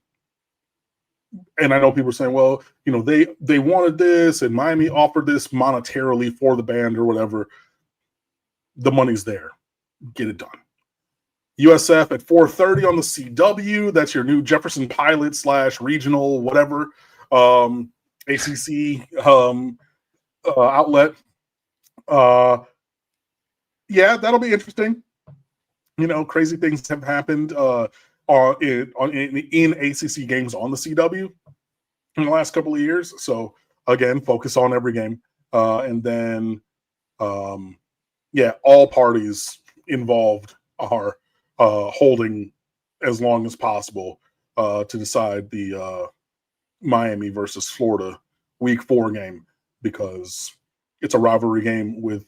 I know people are saying, well, they wanted this and Miami offered this monetarily for the band or whatever. The money's there. Get it done. USF at 4:30 on the CW. That's your new Jefferson Pilot / regional whatever ACC outlet. That'll be interesting. Crazy things have happened in ACC games on the CW in the last couple of years. So again, focus on every game, and then all parties involved are holding as long as possible to decide the Miami versus Florida Week 4 game, because it's a rivalry game with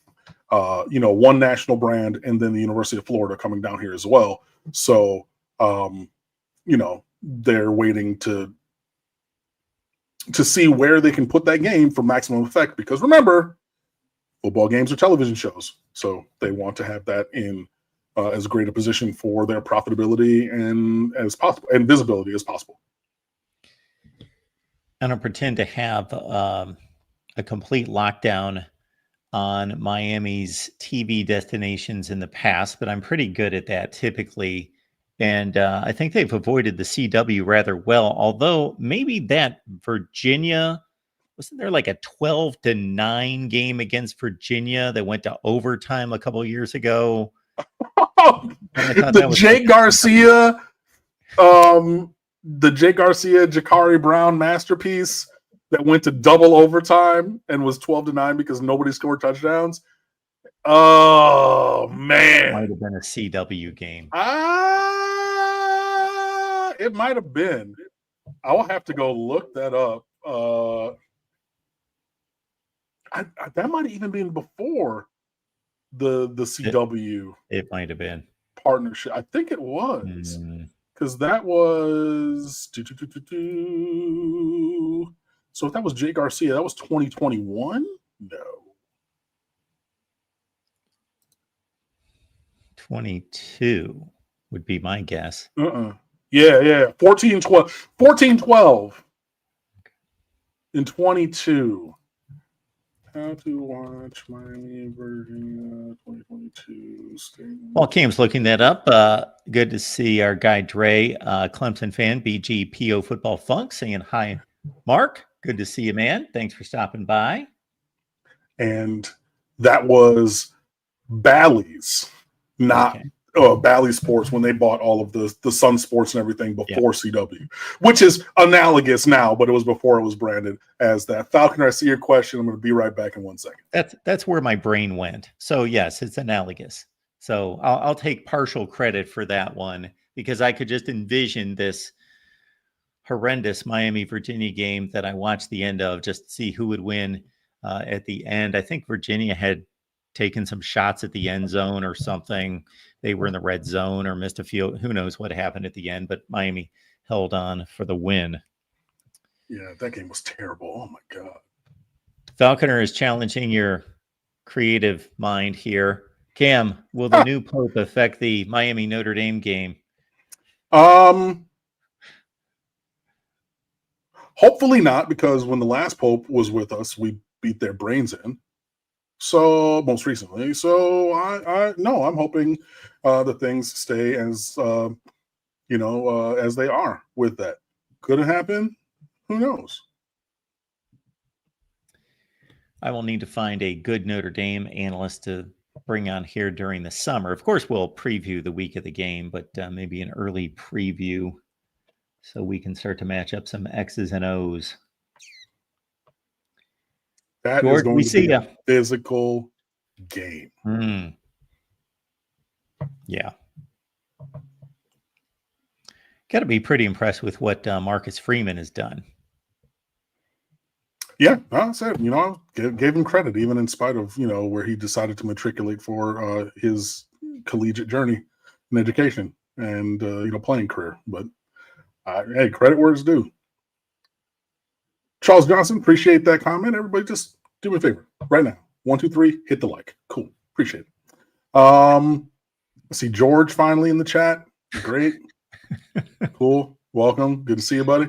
one national brand and then the University of Florida coming down here as well. So they're waiting to see where they can put that game for maximum effect, because remember, football games are television shows, so they want to have that in as great a position for their profitability and as possible and visibility as possible. I don't pretend to have a complete lockdown on Miami's TV destinations in the past, but I'm pretty good at that typically. And I think they've avoided the CW rather well, although maybe that Virginia, wasn't there like a 12-9 game against Virginia that went to overtime a couple years ago? The Jake Garcia, Jakari Brown masterpiece that went to double overtime and was 12-9 because nobody scored touchdowns. Oh man, might have been a CW game. It might have been. I will have to go look that up. That might have even been before the CW. It might have been partnership. I think it was. because that was so if that was Jay Garcia, that was 2021. No, 22 would be my guess. Yeah. 14-12 in 22. How to watch Miami, Virginia, 2022. While Cam's looking that up, good to see our guy Dre, Clemson fan, BGPO Football Funk, saying hi, Mark. Good to see you, man. Thanks for stopping by. And that was Bally's, not Bally Sports, when they bought all of the Sun Sports and everything before CW, which is analogous now, but it was before it was branded as that. Falconer, I see your question. I'm going to be right back in 1 second. That's where my brain went. So yes, it's analogous. So I'll take partial credit for that one, because I could just envision this horrendous Miami Virginia game that I watched the end of, just to see who would win at the end. I think Virginia had taken some shots at the end zone or something. They were in the red zone or missed a field. Who knows what happened at the end, but Miami held on for the win. Yeah, that game was terrible. Oh, my God. Falconer is challenging your creative mind here. Cam, will the new Pope affect the Miami Notre Dame game? Hopefully not, because when the last Pope was with us, we beat their brains in. So most recently, so I'm hoping that things stay as as they are with that. Could it happen? Who knows? I will need to find a good Notre Dame analyst to bring on here during the summer. Of course, we'll preview the week of the game, but maybe an early preview so we can start to match up some X's and O's. That George, is going to be a physical game. Yeah. Got to be pretty impressed with what Marcus Freeman has done. Yeah, I said, I gave him credit, even in spite of, where he decided to matriculate for his collegiate journey in education and, playing career. But, hey, credit where it's due. Charles Johnson, appreciate that comment. Everybody just do me a favor right now. 1, 2, 3, hit the like. Cool. Appreciate it. Let's see George finally in the chat. Great. Cool. Welcome. Good to see you, buddy.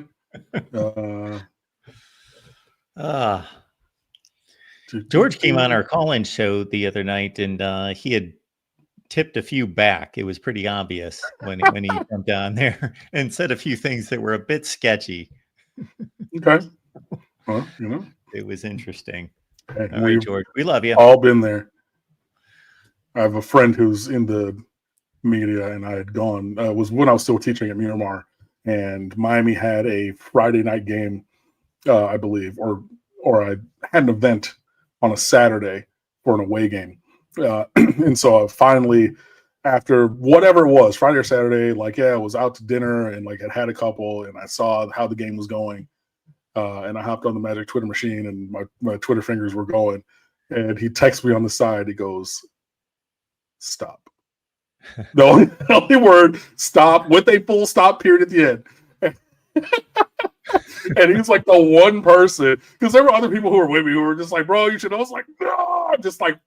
George came on our call-in show the other night, and he had tipped a few back. It was pretty obvious when he jumped on there and said a few things that were a bit sketchy. Okay. Well, it was interesting. Hey, all right, George, we love you. All been there. I have a friend who's in the media, and I had gone, was when I was still teaching at Miramar, and Miami had a Friday night game, I believe, or I had an event on a Saturday for an away game. And so I finally, after whatever it was, Friday or Saturday, I was out to dinner and had a couple, and I saw how the game was going. And I hopped on the magic Twitter machine, and my Twitter fingers were going. And he texts me on the side. He goes, "Stop." The only word, stop, with a full stop period at the end. And he's like the one person, because there were other people who were with me who were just like, "Bro, you should." I was like, "No," just like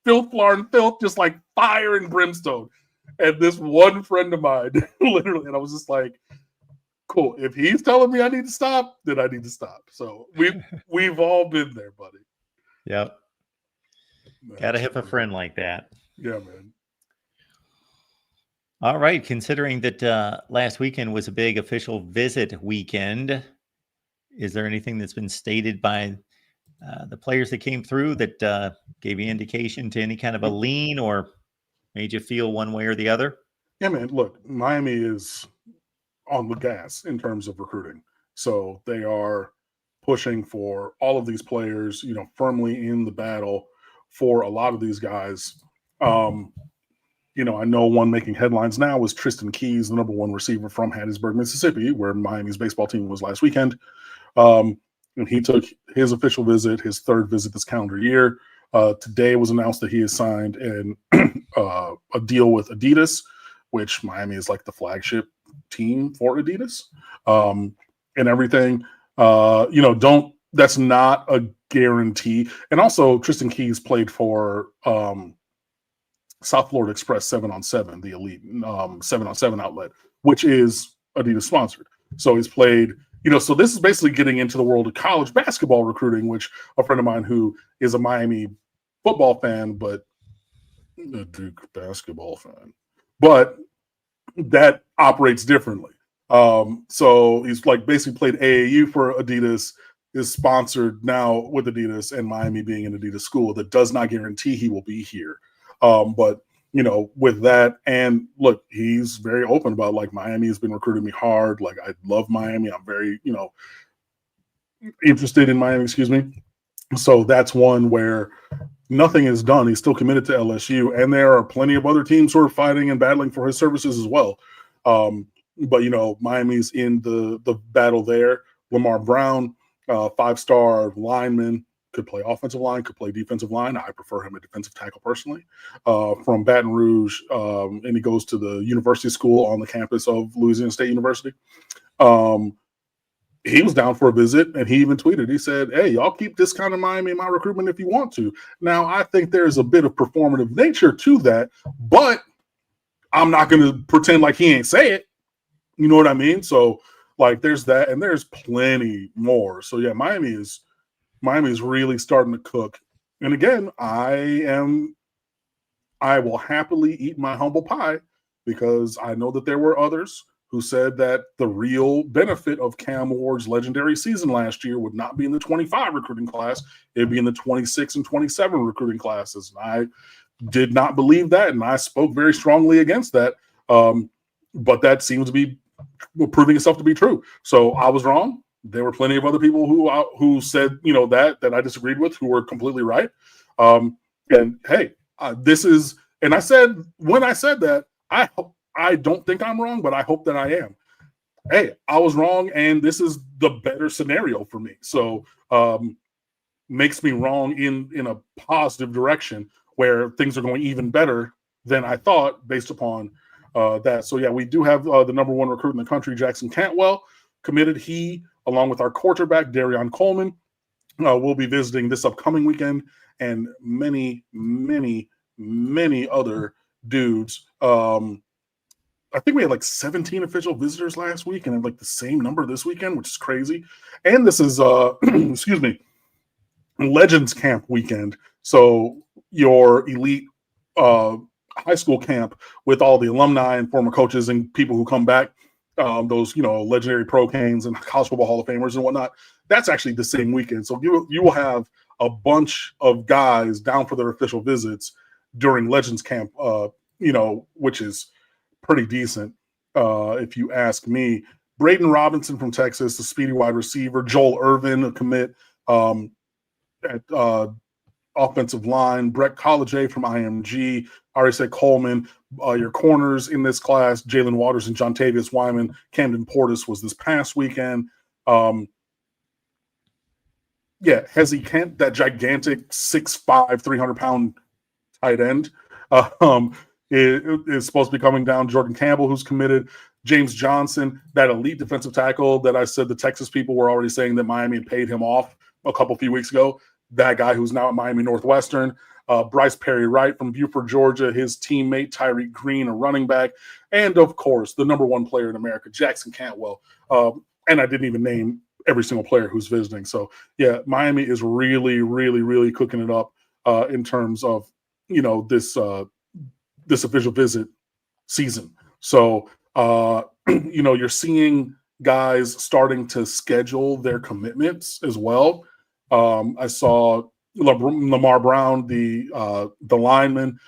filth, just like fire and brimstone. And this one friend of mine, literally, and I was just like, cool. If he's telling me I need to stop, then I need to stop. So we've all been there, buddy. Yep. Gotta have a friend like that. Yeah, man. All right. Considering that last weekend was a big official visit weekend, is there anything that's been stated by the players that came through that gave you indication to any kind of a lean or made you feel one way or the other? Yeah, man. Look, Miami is on the gas in terms of recruiting. So they are pushing for all of these players, firmly in the battle for a lot of these guys. I know one making headlines now was Tristan Keys, the number 1 receiver from Hattiesburg, Mississippi, where Miami's baseball team was last weekend. And he took his official visit, his 3rd visit this calendar year. Today was announced that he has signed a deal with Adidas, which Miami is like the flagship team for Adidas and everything. That's not a guarantee. And also, Tristan Keys played for South Florida Express 7-on-7, the elite 7-on-7 outlet, which is Adidas sponsored. So he's played, so this is basically getting into the world of college basketball recruiting, which a friend of mine who is a Miami football fan, but a Duke basketball fan, but that operates differently. So he's like basically played AAU for Adidas, is sponsored now with Adidas, and Miami being an Adidas school, that does not guarantee he will be here. But with that, and look, he's very open about like Miami has been recruiting me hard. Like I love Miami. I'm very, interested in Miami, excuse me. So that's one where nothing is done. He's still committed to LSU, and there are plenty of other teams who are fighting and battling for his services as well. But Miami's in the battle there. Lamar Brown, 5-star lineman, could play offensive line, could play defensive line. I prefer him at defensive tackle personally. From Baton Rouge, and he goes to the university school on the campus of Louisiana State University. He was down for a visit, and he even tweeted. He said, "Hey, y'all keep discounting Miami in my recruitment if you want to." Now, I think there's a bit of performative nature to that, but I'm not going to pretend like he ain't say it. You know what I mean? So, like, there's that, and there's plenty more. So, yeah, Miami is really starting to cook. And again, I will happily eat my humble pie, because I know that there were others who said that the real benefit of Cam Ward's legendary season last year would not be in the 25 recruiting class. It'd be in the 26 and 27 recruiting classes. And I did not believe that, and I spoke very strongly against that. But that seems to be proving itself to be true. So I was wrong. There were plenty of other people who said, that I disagreed with, who were completely right. And hey, this is, and I said, when I said that, I don't think I'm wrong, but I hope that I am. Hey, I was wrong, and this is the better scenario for me. So makes me wrong in a positive direction, where things are going even better than I thought based upon that. So yeah, we do have the number one recruit in the country, Jackson Cantwell, committed. He, along with our quarterback, Darion Coleman, will be visiting this upcoming weekend, and many, many, many other dudes. I think we had like 17 official visitors last week, and have like the same number this weekend, which is crazy. And this is excuse me, Legends Camp weekend. So your elite high school camp with all the alumni and former coaches and people who come back, those legendary pro canes and college football Hall of Famers and whatnot. That's actually the same weekend. So you will have a bunch of guys down for their official visits during Legends Camp, which is pretty decent, if you ask me. Braden Robinson from Texas, the speedy wide receiver. Joel Irvin, a commit at offensive line. Brett College from IMG. I already said Coleman. Your corners in this class, Jalen Waters and John Tavius Wyman. Camden Portis was this past weekend. Hezzy Kent, that gigantic 6'5", 300-pound tight end, is supposed to be coming down. Jordan Campbell, who's committed. James Johnson, that elite defensive tackle that I said the Texas people were already saying that Miami had paid him off a few weeks ago. That guy who's now at Miami Northwestern. Bryce Perry Wright from Buford, Georgia, his teammate Tyreek Green, a running back. And, of course, the number one player in America, Jackson Cantwell. And I didn't even name every single player who's visiting. So, yeah, Miami is really, really, really cooking it up in terms of, this official visit season. So, you're seeing guys starting to schedule their commitments as well. I saw Lamar Brown, the lineman.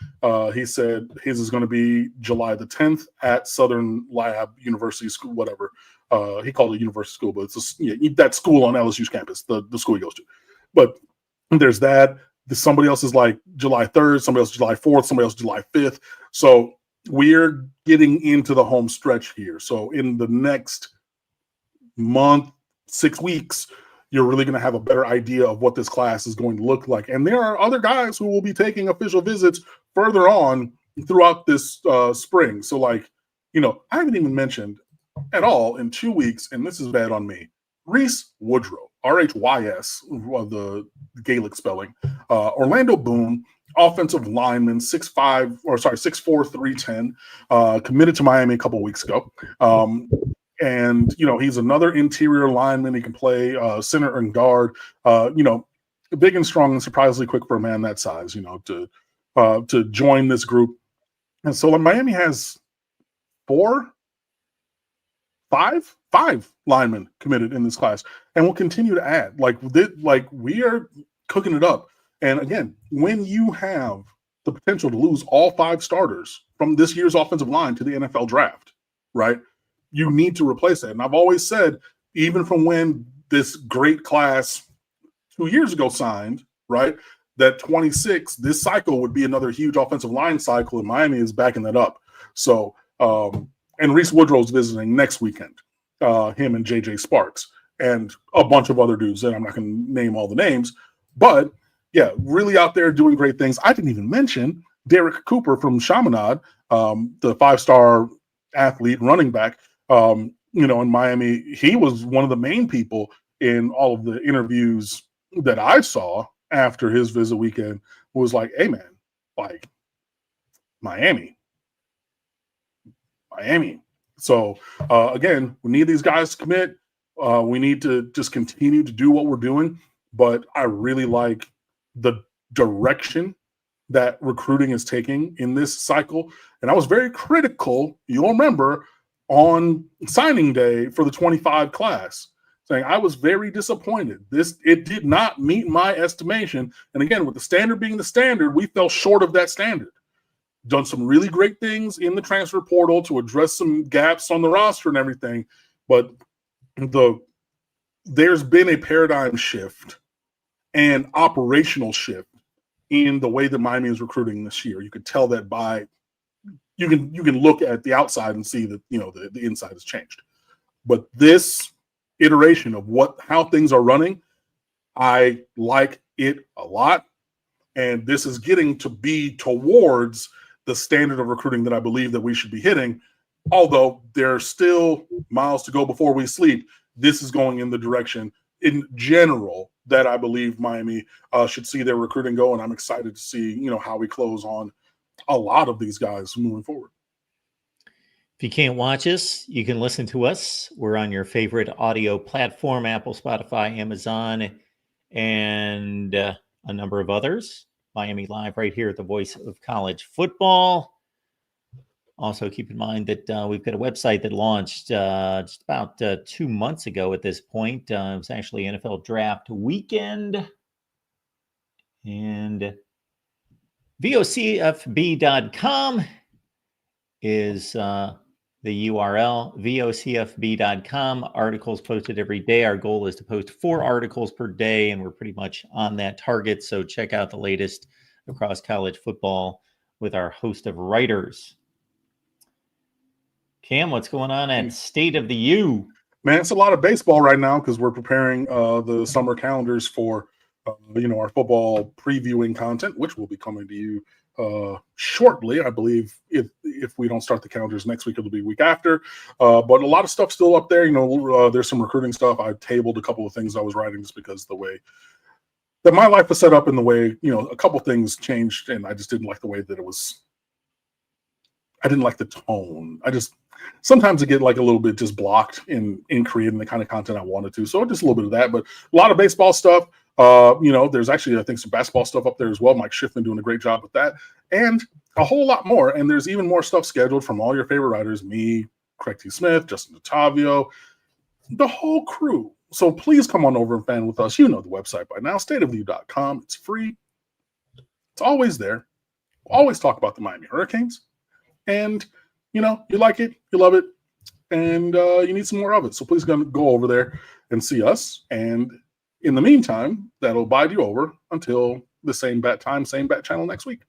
He said his is going to be July the 10th at Southern Lab University School, whatever. He called it university school, but it's that school on LSU's campus, the school he goes to. But there's that. Somebody else is like July 3rd, somebody else is July 4th, somebody else is July 5th. So we're getting into the home stretch here. So in the next month, 6 weeks, you're really going to have a better idea of what this class is going to look like. And there are other guys who will be taking official visits further on throughout this spring. So, I haven't even mentioned at all in 2 weeks, and this is bad on me. Reese Woodrow, RHYS, the Gaelic spelling. Orlando Boone, offensive lineman, 6'4", 310, committed to Miami a couple weeks ago. And, he's another interior lineman. He can play center and guard, big and strong and surprisingly quick for a man that size, to join this group. And so Miami has five linemen committed in this class, and we'll continue to add. We are cooking it up. And again, when you have the potential to lose all 5 starters from this year's offensive line to the NFL draft, right? You need to replace that. And I've always said, even from when this great class 2 years ago signed, right, that 26, this cycle would be another huge offensive line cycle, and Miami is backing that up. So, and Reese Woodrow's visiting next weekend, him and JJ Sparks, and a bunch of other dudes that I'm not going to name all the names. But, yeah, really out there doing great things. I didn't even mention Derek Cooper from Chaminade, the 5-star athlete running back, in Miami. He was one of the main people in all of the interviews that I saw after his visit weekend, was like, hey, man, like, Miami. So, again, we need these guys to commit. We need to just continue to do what we're doing. But I really like the direction that recruiting is taking in this cycle. And I was very critical, you'll remember, on signing day for the 25 class, saying I was very disappointed. It did not meet my estimation. And again, with the standard being the standard, we fell short of that standard. Done some really great things in the transfer portal to address some gaps on the roster and everything. But there's been a paradigm shift and operational shift in the way that Miami is recruiting this year. You could tell that by you can look at the outside and see that the inside has changed. But this iteration of how things are running, I like it a lot. And this is getting to be towards the standard of recruiting that I believe that we should be hitting. Although there's still miles to go before we sleep, this is going in the direction in general that I believe Miami should see their recruiting go. And I'm excited to see, how we close on a lot of these guys moving forward. If you can't watch us, you can listen to us. We're on your favorite audio platform, Apple, Spotify, Amazon, and a number of others. Miami Live right here at the Voice of College Football. Also, keep in mind that we've got a website that launched just about 2 months ago at this point. It was actually NFL Draft Weekend. And VOCFB.com is the URL, VOCFB.com. Articles posted every day. Our goal is to post 4 articles per day, and we're pretty much on that target. So check out the latest across college football with our host of writers. Cam, what's going on at State of the U? Man, it's a lot of baseball right now because we're preparing the summer calendars for our football previewing content, which will be coming to you shortly. I believe if we don't start the calendars next week, it'll be week after. But a lot of stuff still up there. There's some recruiting stuff. I tabled a couple of things I was writing just because the way that my life was set up and the way, a couple things changed, and I just didn't like the way that it was. I didn't like the tone. Sometimes I get like a little bit just blocked in creating the kind of content I wanted to. So just a little bit of that, but a lot of baseball stuff. There's actually, I think, some basketball stuff up there as well. Mike Schiffman doing a great job with that, and a whole lot more. And there's even more stuff scheduled from all your favorite writers, me, Craig T. Smith, Justin Ottavio, the whole crew. So please come on over and fan with us. You know the website by now, stateoftheu.com. It's free. It's always there. We'll always talk about the Miami Hurricanes. And, you like it, you love it, and you need some more of it. So please go over there and see us. And in the meantime, that'll bide you over until the same bat time, same bat channel next week.